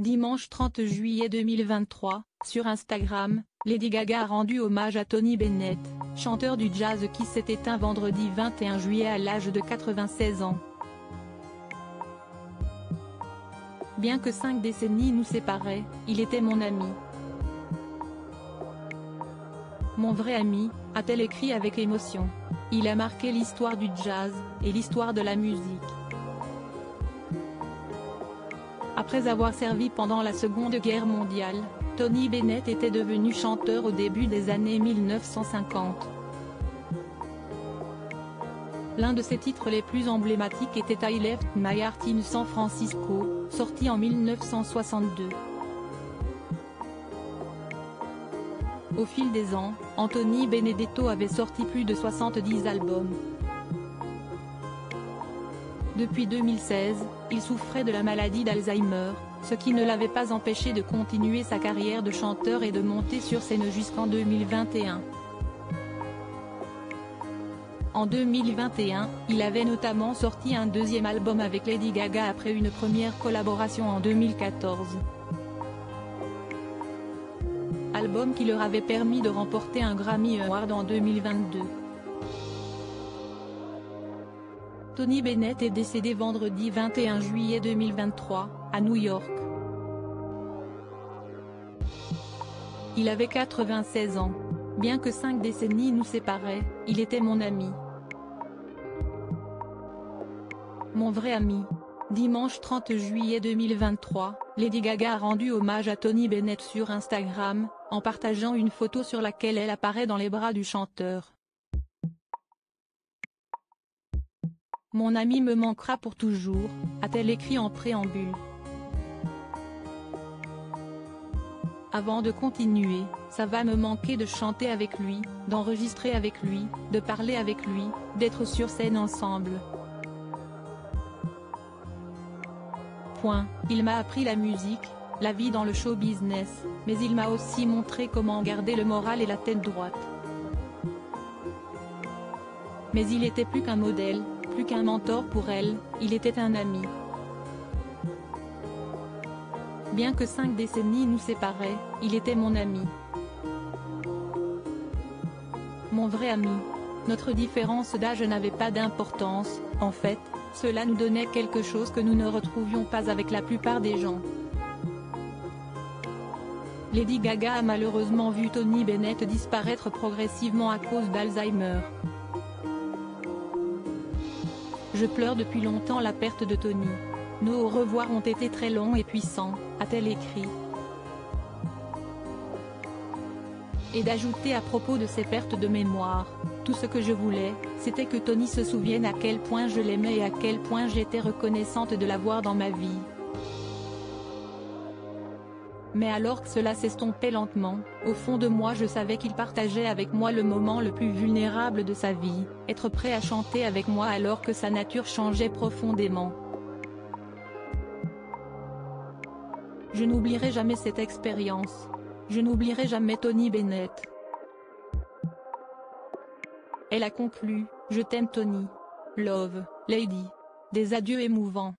Dimanche 30 juillet 2023, sur Instagram, Lady Gaga a rendu hommage à Tony Bennett, chanteur du jazz qui s'est éteint vendredi 21 juillet à l'âge de 96 ans. Bien que 5 décennies nous séparaient, il était mon ami. Mon vrai ami, a-t-elle écrit avec émotion. Il a marqué l'histoire du jazz, et l'histoire de la musique. Après avoir servi pendant la Seconde Guerre mondiale, Tony Bennett était devenu chanteur au début des années 1950. L'un de ses titres les plus emblématiques était I Left My Heart in San Francisco, sorti en 1962. Au fil des ans, Anthony Benedetto avait sorti plus de 70 albums. Depuis 2016, il souffrait de la maladie d'Alzheimer, ce qui ne l'avait pas empêché de continuer sa carrière de chanteur et de monter sur scène jusqu'en 2021. En 2021, il avait notamment sorti un deuxième album avec Lady Gaga après une première collaboration en 2014. Album qui leur avait permis de remporter un Grammy Award en 2022. Tony Bennett est décédé vendredi 21 juillet 2023, à New York. Il avait 96 ans. Bien que 5 décennies nous séparaient, il était mon ami. Mon vrai ami. Dimanche 30 juillet 2023, Lady Gaga a rendu hommage à Tony Bennett sur Instagram, en partageant une photo sur laquelle elle apparaît dans les bras du chanteur. Mon ami me manquera pour toujours, a-t-elle écrit en préambule. Avant de continuer, ça va me manquer de chanter avec lui, d'enregistrer avec lui, de parler avec lui, d'être sur scène ensemble. Il m'a appris la musique, la vie dans le show business, mais il m'a aussi montré comment garder le moral et la tête droite. Mais il était plus qu'un modèle, plus qu'un mentor pour elle, il était un ami. Bien que 5 décennies nous séparaient, il était mon ami. Mon vrai ami. Notre différence d'âge n'avait pas d'importance, en fait, cela nous donnait quelque chose que nous ne retrouvions pas avec la plupart des gens. Lady Gaga a malheureusement vu Tony Bennett disparaître progressivement à cause d'Alzheimer. Je pleure depuis longtemps la perte de Tony. Nos au revoir ont été très longs et puissants, a-t-elle écrit. Et d'ajouter à propos de ces pertes de mémoire, tout ce que je voulais, c'était que Tony se souvienne à quel point je l'aimais et à quel point j'étais reconnaissante de l'avoir dans ma vie. Mais alors que cela s'estompait lentement, au fond de moi je savais qu'il partageait avec moi le moment le plus vulnérable de sa vie, être prêt à chanter avec moi alors que sa nature changeait profondément. Je n'oublierai jamais cette expérience. Je n'oublierai jamais Tony Bennett. Elle a conclu, je t'aime Tony. Love, Lady. Des adieux émouvants.